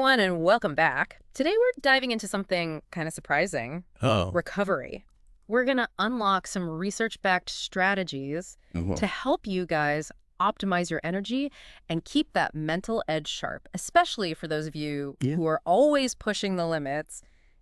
everyone, and welcome back. Today we're diving into something kind of surprising. Oh. Recovery. We're going to unlock some research-backed strategies to help you guys optimize your energy and keep that mental edge sharp, especially for those of you who are always pushing the limits.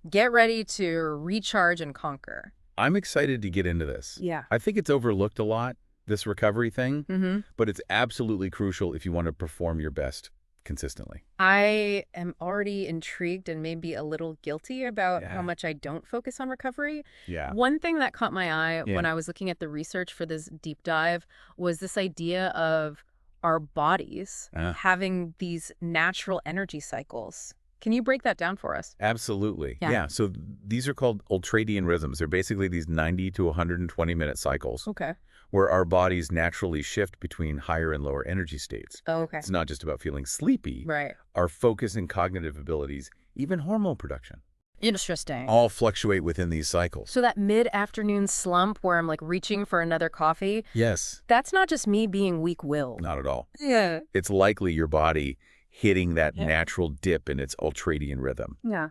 Get ready to recharge and conquer. I'm excited to get into this. Yeah. I think it's overlooked a lot, this recovery thing, Mm-hmm. but it's absolutely crucial if you want to perform your best consistently. I am already intrigued and maybe a little guilty about how Yeah. much I don't focus on recovery. Yeah. One thing that caught my eye Yeah. when I was looking at the research for this deep dive was this idea of our bodies having these natural energy cycles. Can you break that down for us? Absolutely. Yeah. So these are called ultradian rhythms. They're basically these 90 to 120-minute cycles Okay. where our bodies naturally shift between higher and lower energy states. Oh, okay. It's not just about feeling sleepy. Right. Our focus and cognitive abilities, even hormone production, Interesting. all fluctuate within these cycles. So that mid-afternoon slump where I'm like reaching for another coffee, Yes. that's not just me being weak-willed. Not at all. Yeah. It's likely your body hitting that Yeah. natural dip in its ultradian rhythm. Yeah.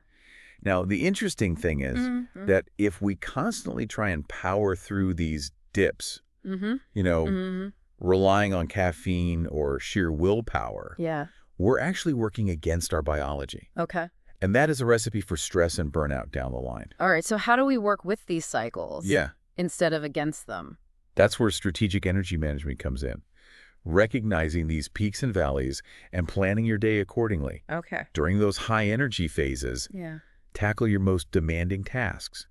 Now, the interesting thing is Mm-hmm. that if we constantly try and power through these dips, Mm-hmm. Mm-hmm. relying on caffeine or sheer willpower, Yeah. we're actually working against our biology. Okay. And that is a recipe for stress and burnout down the line. All right. So how do we work with these cycles instead of against them? That's where strategic energy management comes in. Recognizing these peaks and valleys and planning your day accordingly. Okay. During those high energy phases, Yeah. tackle your most demanding tasks.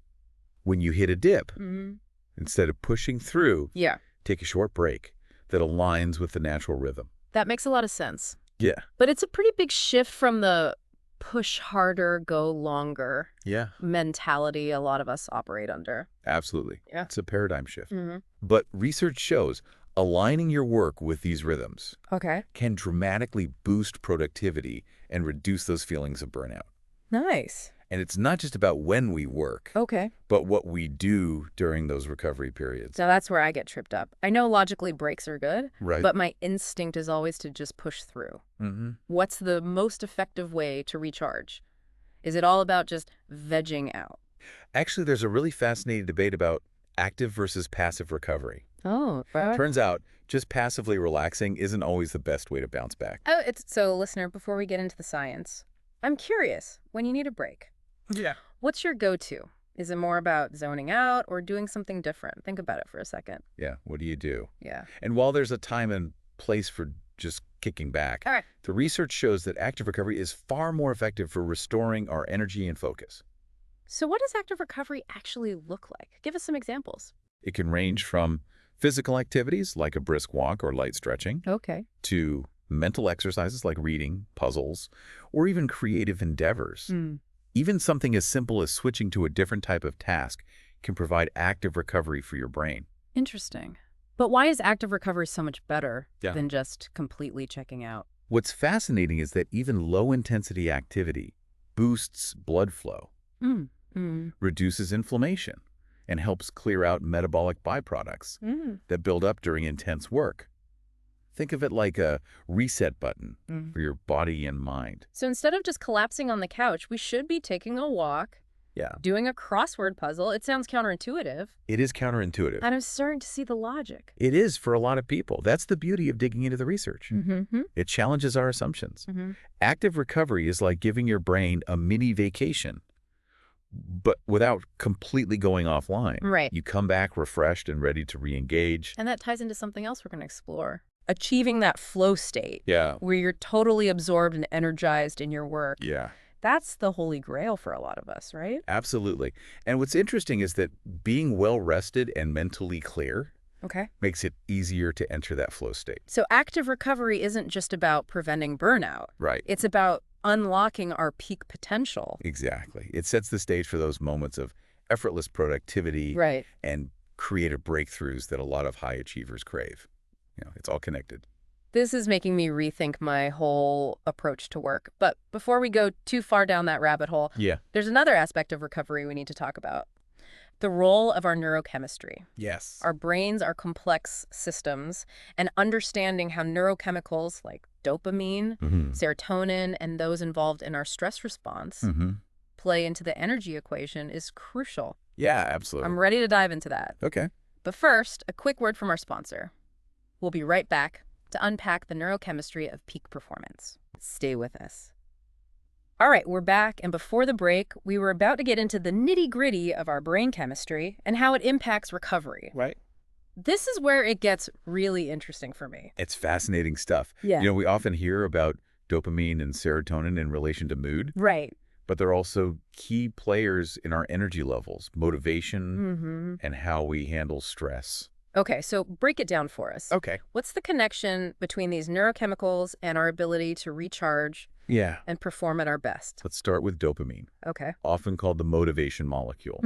When you hit a dip, Mm-hmm. instead of pushing through, Yeah. take a short break that aligns with the natural rhythm. That makes a lot of sense. Yeah. But it's a pretty big shift from the push harder, go longer Yeah, mentality a lot of us operate under. absolutely. Yeah. It's a paradigm shift. Mm-hmm. But research shows aligning your work with these rhythms Okay. can dramatically boost productivity and reduce those feelings of burnout. Nice. And it's not just about when we work, Okay. but what we do during those recovery periods. So that's where I get tripped up. I know logically breaks are good, Right. but my instinct is always to just push through. Mm-hmm. What's the most effective way to recharge? Is it all about just vegging out? Actually, there's a really fascinating debate about active versus passive recovery. Oh, right. Turns out, just passively relaxing isn't always the best way to bounce back. Oh, so listener, before we get into the science, I'm curious, when you need a break, Yeah. what's your go-to? Is it more about zoning out or doing something different? Think about it for a second. Yeah, what do you do? Yeah. And while there's a time and place for just kicking back, All right. the research shows that active recovery is far more effective for restoring our energy and focus. So what does active recovery actually look like? Give us some examples. It can range from physical activities like a brisk walk or light stretching Okay. to mental exercises like reading, puzzles, or even creative endeavors. Even something as simple as switching to a different type of task can provide active recovery for your brain. Interesting. But why is active recovery so much better Yeah. than just completely checking out? What's fascinating is that even low-intensity activity boosts blood flow, Mm. Mm. reduces inflammation, and helps clear out metabolic byproducts Mm. that build up during intense work. Think of it like a reset button Mm. for your body and mind. So instead of just collapsing on the couch, we should be taking a walk, Yeah, doing a crossword puzzle. It sounds counterintuitive, it is counterintuitive. and I'm starting to see the logic. It is for a lot of people. That's the beauty of digging into the research. Mm-hmm. It challenges our assumptions. Mm-hmm. Active recovery is like giving your brain a mini vacation, but without completely going offline. Right. You come back refreshed and ready to re-engage. And that ties into something else we're going to explore. Achieving that flow state Yeah. where you're totally absorbed and energized in your work. Yeah, That's the holy grail for a lot of us, right? absolutely. And what's interesting is that being well-rested and mentally clear Okay. makes it easier to enter that flow state. So active recovery isn't just about preventing burnout. Right. It's about unlocking our peak potential. Exactly. It sets the stage for those moments of effortless productivity Right. and creative breakthroughs that a lot of high achievers crave. It's all connected. This is making me rethink my whole approach to work. But before we go too far down that rabbit hole, Yeah. there's another aspect of recovery we need to talk about. The role of our neurochemistry. Yes. Our brains are complex systems, and understanding how neurochemicals like dopamine, serotonin, and those involved in our stress response play into the energy equation is crucial. Yeah, absolutely. I'm ready to dive into that. Okay. But first, a quick word from our sponsor. We'll be right back to unpack the neurochemistry of peak performance. Stay with us. All right, we're back, and before the break, we were about to get into the nitty-gritty of our brain chemistry and how it impacts recovery. Right. This is where it gets really interesting for me. It's fascinating stuff. Yeah. You know, we often hear about dopamine and serotonin in relation to mood. Right. But they're also key players in our energy levels, motivation, and how we handle stress. Okay, so break it down for us. Okay. What's the connection between these neurochemicals and our ability to recharge and perform at our best? Let's start with dopamine, Okay. often called the motivation molecule.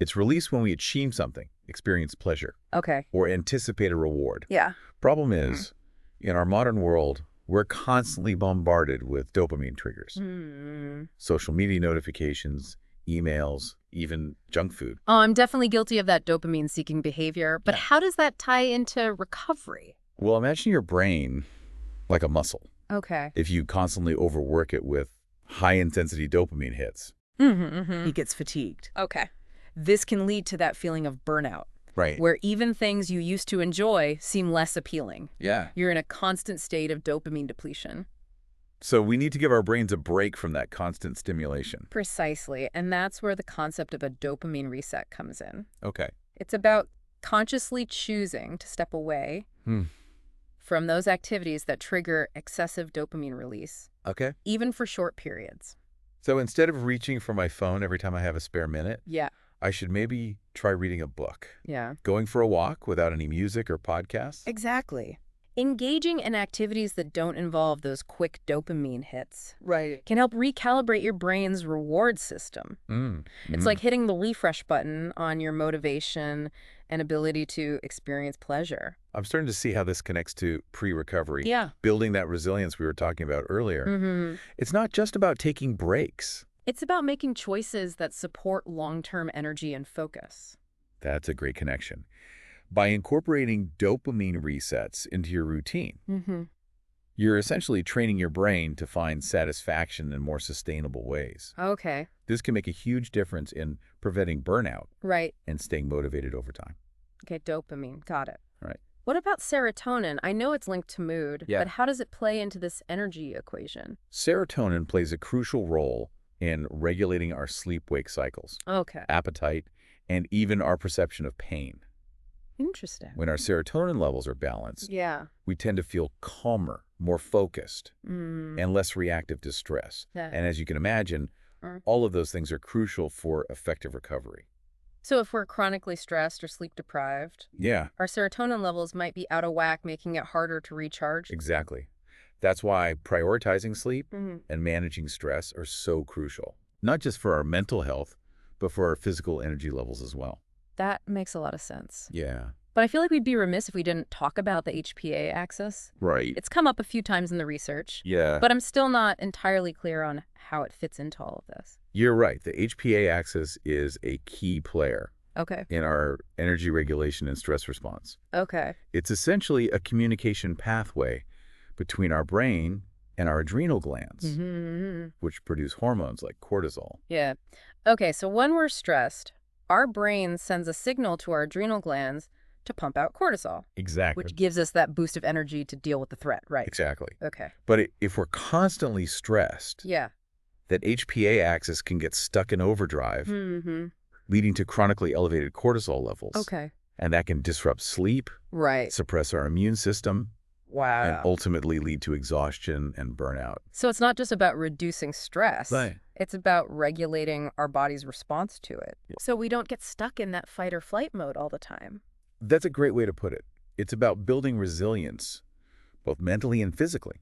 It's released when we achieve something, experience pleasure, Okay. or anticipate a reward. Yeah. Problem is, in our modern world, we're constantly bombarded with dopamine triggers. Social media notifications, emails, even junk food. Oh, I'm definitely guilty of that dopamine-seeking behavior, but how does that tie into recovery? Well, imagine your brain like a muscle. Okay. If you constantly overwork it with high-intensity dopamine hits. He gets fatigued. Okay. This can lead to that feeling of burnout, Right. Where even things you used to enjoy seem less appealing. Yeah. You're in a constant state of dopamine depletion. So we need to give our brains a break from that constant stimulation. Precisely, and that's where the concept of a dopamine reset comes in. Okay. It's about consciously choosing to step away from those activities that trigger excessive dopamine release, Okay. even for short periods. So instead of reaching for my phone every time I have a spare minute, Yeah. I should maybe try reading a book. Yeah. Going for a walk without any music or podcasts. Exactly. Engaging in activities that don't involve those quick dopamine hits Right. can help recalibrate your brain's reward system. It's like hitting the refresh button on your motivation and ability to experience pleasure. I'm starting to see how this connects to pre-recovery. Yeah. Building that resilience we were talking about earlier. It's not just about taking breaks. It's about making choices that support long-term energy and focus. That's a great connection. By incorporating dopamine resets into your routine, you're essentially training your brain to find satisfaction in more sustainable ways. Okay. This can make a huge difference in preventing burnout Right. and staying motivated over time. Okay, dopamine. Got it. Right. What about serotonin? I know it's linked to mood, Yeah. but how does it play into this energy equation? Serotonin plays a crucial role in regulating our sleep-wake cycles, Okay. appetite, and even our perception of pain. Interesting. When our serotonin levels are balanced, Yeah. we tend to feel calmer, more focused, and less reactive to stress. Yeah. And as you can imagine, all of those things are crucial for effective recovery. So if we're chronically stressed or sleep deprived, Yeah, our serotonin levels might be out of whack, making it harder to recharge. exactly. That's why prioritizing sleep and managing stress are so crucial, not just for our mental health, but for our physical energy levels as well. That makes a lot of sense. Yeah. But I feel like we'd be remiss if we didn't talk about the HPA axis. Right. It's come up a few times in the research, Yeah. but I'm still not entirely clear on how it fits into all of this. You're right. The HPA axis is a key player Okay. in our energy regulation and stress response. Okay. It's essentially a communication pathway between our brain and our adrenal glands, which produce hormones like cortisol. Yeah. Okay, so when we're stressed, our brain sends a signal to our adrenal glands to pump out cortisol, Exactly. which gives us that boost of energy to deal with the threat, right? Exactly. Okay. But if we're constantly stressed, Yeah. that HPA axis can get stuck in overdrive, leading to chronically elevated cortisol levels. Okay. And that can disrupt sleep, Right. suppress our immune system, Wow. and ultimately lead to exhaustion and burnout. So it's not just about reducing stress. Right. It's about regulating our body's response to it. So we don't get stuck in that fight or flight mode all the time. That's a great way to put it. It's about building resilience, both mentally and physically,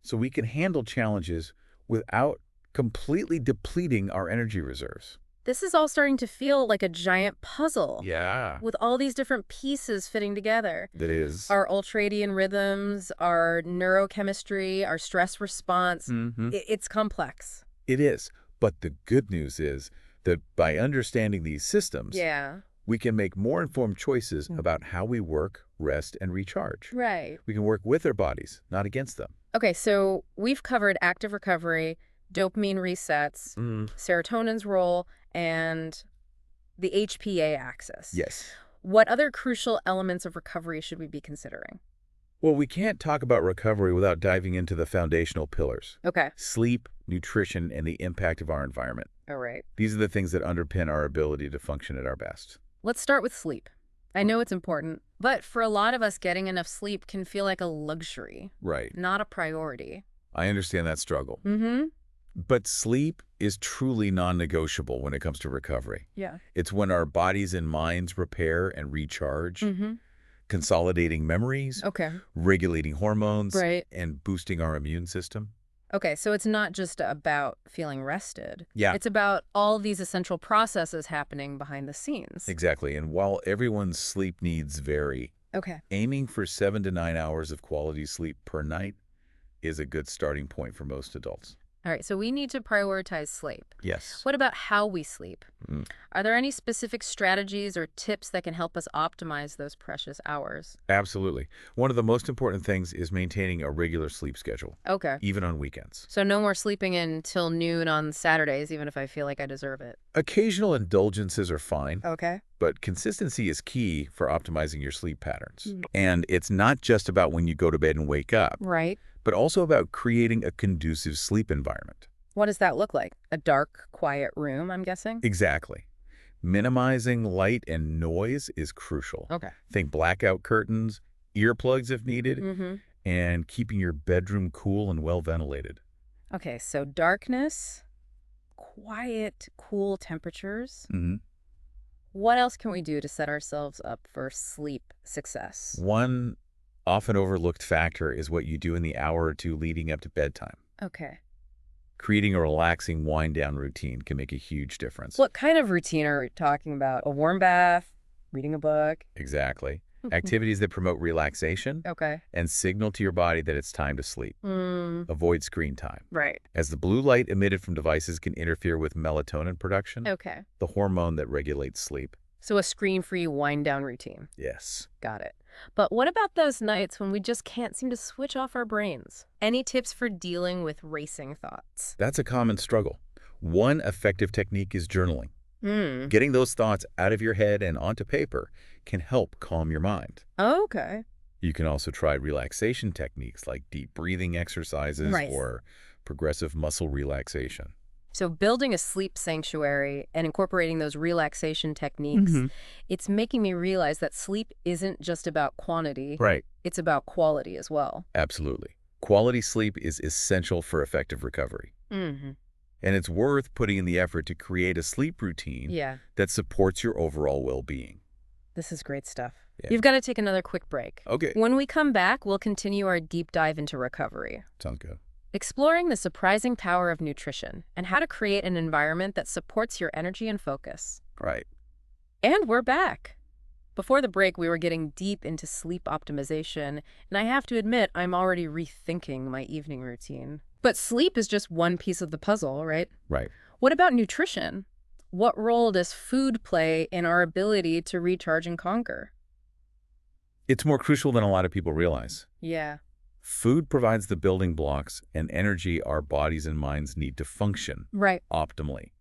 so we can handle challenges without completely depleting our energy reserves. This is all starting to feel like a giant puzzle. Yeah. With all these different pieces fitting together. That is. Our ultradian rhythms, our neurochemistry, our stress response. It's complex. It is. But the good news is that by understanding these systems, Yeah. we can make more informed choices about how we work, rest, and recharge. Right. We can work with our bodies, not against them. Okay, so we've covered active recovery, dopamine resets, serotonin's role, and the HPA axis. Yes. What other crucial elements of recovery should we be considering? Well, we can't talk about recovery without diving into the foundational pillars: Okay. sleep, nutrition, and the impact of our environment. All right. These are the things that underpin our ability to function at our best. Let's start with sleep. I know it's important, but for a lot of us, getting enough sleep can feel like a luxury, Right. not a priority. I understand that struggle. Mm-hmm. But sleep is truly non-negotiable when it comes to recovery. Yeah. It's when our bodies and minds repair and recharge, Mm-hmm. consolidating memories, Okay. regulating hormones, Right. and boosting our immune system. Okay, so it's not just about feeling rested. Yeah. It's about all these essential processes happening behind the scenes. Exactly. And while everyone's sleep needs vary, Okay. aiming for 7 to 9 hours of quality sleep per night is a good starting point for most adults. All right, so we need to prioritize sleep. Yes. What about how we sleep? Mm. Are there any specific strategies or tips that can help us optimize those precious hours? Absolutely. One of the most important things is maintaining a regular sleep schedule, Okay. even on weekends. So no more sleeping in till noon on Saturdays, even if I feel like I deserve it. Occasional indulgences are fine, Okay. but consistency is key for optimizing your sleep patterns. Mm. And it's not just about when you go to bed and wake up, Right. but also about creating a conducive sleep environment. What does that look like? A dark, quiet room, I'm guessing? Exactly. Minimizing light and noise is crucial. Okay. Think blackout curtains, earplugs if needed, Mm-hmm. and keeping your bedroom cool and well ventilated. Okay, so darkness, quiet, cool temperatures. Mm-hmm. What else can we do to set ourselves up for sleep success? One often overlooked factor is what you do in the hour or two leading up to bedtime. Okay. Creating a relaxing wind-down routine can make a huge difference. What kind of routine are we talking about? A warm bath? Reading a book? Exactly. Activities that promote relaxation Okay. and signal to your body that it's time to sleep. Avoid screen time, Right. as the blue light emitted from devices can interfere with melatonin production, Okay. the hormone that regulates sleep. So a screen-free wind-down routine. Yes. Got it. But what about those nights when we just can't seem to switch off our brains? Any tips for dealing with racing thoughts? That's a common struggle. One effective technique is journaling. Hmm. Getting those thoughts out of your head and onto paper can help calm your mind. Okay. You can also try relaxation techniques like deep breathing exercises Right. or progressive muscle relaxation. So building a sleep sanctuary and incorporating those relaxation techniques, it's making me realize that sleep isn't just about quantity, Right. it's about quality as well. Absolutely. Quality sleep is essential for effective recovery. Mm-hmm. And it's worth putting in the effort to create a sleep routine Yeah, that supports your overall well-being. this is great stuff. Yeah. You've got to take another quick break. Okay. When we come back, we'll continue our deep dive into recovery, Sounds good. exploring the surprising power of nutrition and how to create an environment that supports your energy and focus. Right. And we're back. Before the break, we were getting deep into sleep optimization, and I have to admit, I'm already rethinking my evening routine. But sleep is just one piece of the puzzle, right? Right. What about nutrition? What role does food play in our ability to recharge and conquer? It's more crucial than a lot of people realize. Yeah. Food provides the building blocks and energy our bodies and minds need to function Right. optimally.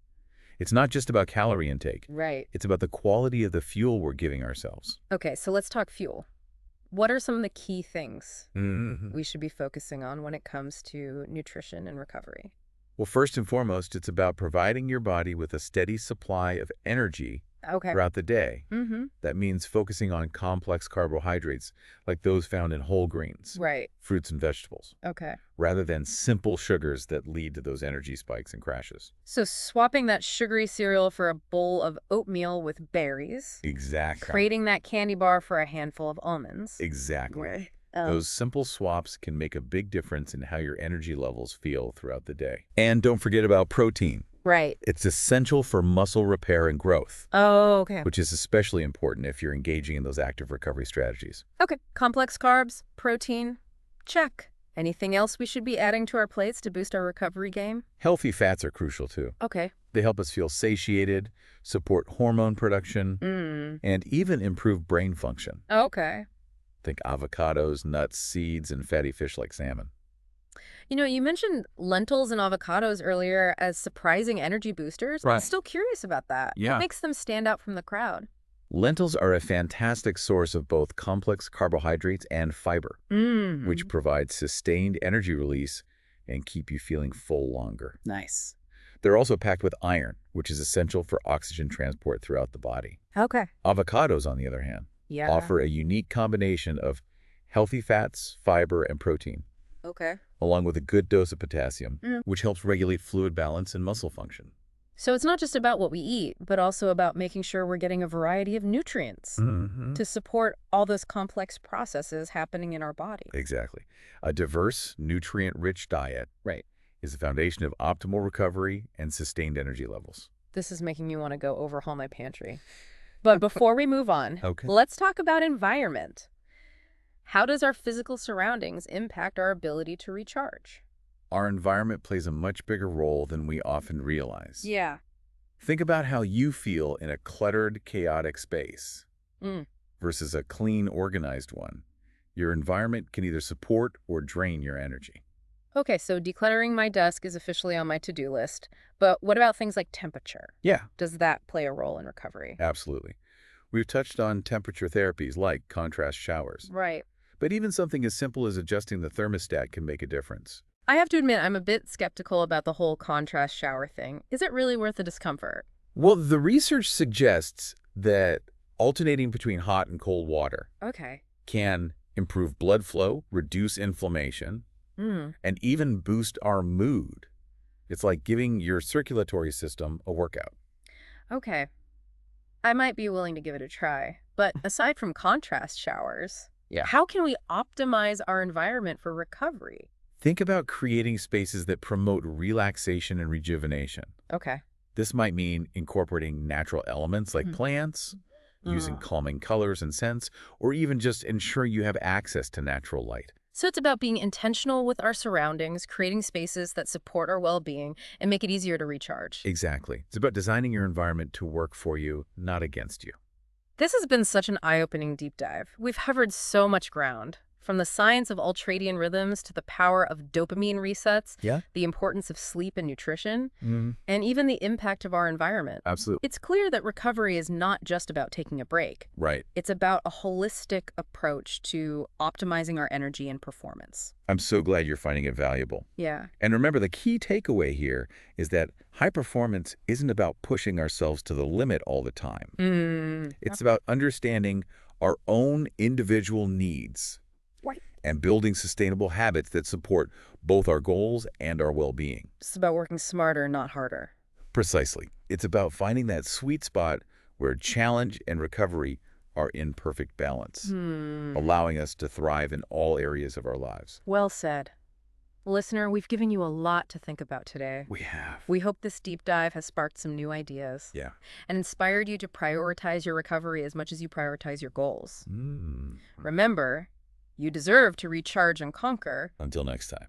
It's not just about calorie intake. Right. It's about the quality of the fuel we're giving ourselves. Okay, so let's talk fuel. What are some of the key things Mm-hmm. we should be focusing on when it comes to nutrition and recovery? Well, first and foremost, it's about providing your body with a steady supply of energy Okay. throughout the day. Mm-hmm. That means focusing on complex carbohydrates like those found in whole grains, Right. fruits and vegetables, Okay. rather than simple sugars that lead to those energy spikes and crashes. So swapping that sugary cereal for a bowl of oatmeal with berries, Exactly. trading that candy bar for a handful of almonds. Exactly. Oh. Those simple swaps can make a big difference in how your energy levels feel throughout the day. And don't forget about protein. Right. It's essential for muscle repair and growth, Oh, okay. which is especially important if you're engaging in those active recovery strategies. Okay. Complex carbs, protein, check. Anything else we should be adding to our plates to boost our recovery game? Healthy fats are crucial too. Okay. They help us feel satiated, support hormone production, and even improve brain function. Okay. Think avocados, nuts, seeds, and fatty fish like salmon. You know, you mentioned lentils and avocados earlier as surprising energy boosters. Right. I'm still curious about that. Yeah. What makes them stand out from the crowd? Lentils are a fantastic source of both complex carbohydrates and fiber, which provide sustained energy release and keep you feeling full longer. Nice. They're also packed with iron, which is essential for oxygen transport throughout the body. Okay. Avocados, on the other hand, Yeah. offer a unique combination of healthy fats, fiber, and protein, Okay. along with a good dose of potassium, which helps regulate fluid balance and muscle function. So it's not just about what we eat, but also about making sure we're getting a variety of nutrients to support all those complex processes happening in our body. Exactly. A diverse, nutrient-rich diet is the foundation of optimal recovery and sustained energy levels. This is making me want to go overhaul my pantry. But before we move on, Okay. let's talk about environment. How does our physical surroundings impact our ability to recharge? Our environment plays a much bigger role than we often realize. Yeah. Think about how you feel in a cluttered, chaotic space versus a clean, organized one. Your environment can either support or drain your energy. Okay, so decluttering my desk is officially on my to-do list. But what about things like temperature? Yeah, Does that play a role in recovery? absolutely. We've touched on temperature therapies like contrast showers, Right. but even something as simple as adjusting the thermostat can make a difference. I have to admit, I'm a bit skeptical about the whole contrast shower thing. Is it really worth the discomfort? Well, the research suggests that alternating between hot and cold water Okay. can improve blood flow, reduce inflammation, and even boost our mood. It's like giving your circulatory system a workout. Okay. I might be willing to give it a try. But aside from contrast showers, how can we optimize our environment for recovery? Think about creating spaces that promote relaxation and rejuvenation. Okay. This might mean incorporating natural elements like plants, using calming colors and scents, or even just ensuring you have access to natural light. So it's about being intentional with our surroundings, creating spaces that support our well-being, and make it easier to recharge. Exactly. It's about designing your environment to work for you, not against you. This has been such an eye-opening deep dive. We've covered so much ground, from the science of ultradian rhythms to the power of dopamine resets, the importance of sleep and nutrition, and even the impact of our environment. Absolutely. It's clear that recovery is not just about taking a break. Right. It's about a holistic approach to optimizing our energy and performance. I'm so glad you're finding it valuable. Yeah. And remember, the key takeaway here is that high performance isn't about pushing ourselves to the limit all the time. It's about understanding our own individual needs and building sustainable habits that support both our goals and our well-being. It's about working smarter, not harder. Precisely. It's about finding that sweet spot where challenge and recovery are in perfect balance, allowing us to thrive in all areas of our lives. Well said. Listener, we've given you a lot to think about today. We have. We hope this deep dive has sparked some new ideas and inspired you to prioritize your recovery as much as you prioritize your goals. Remember, you deserve to recharge and conquer. Until next time.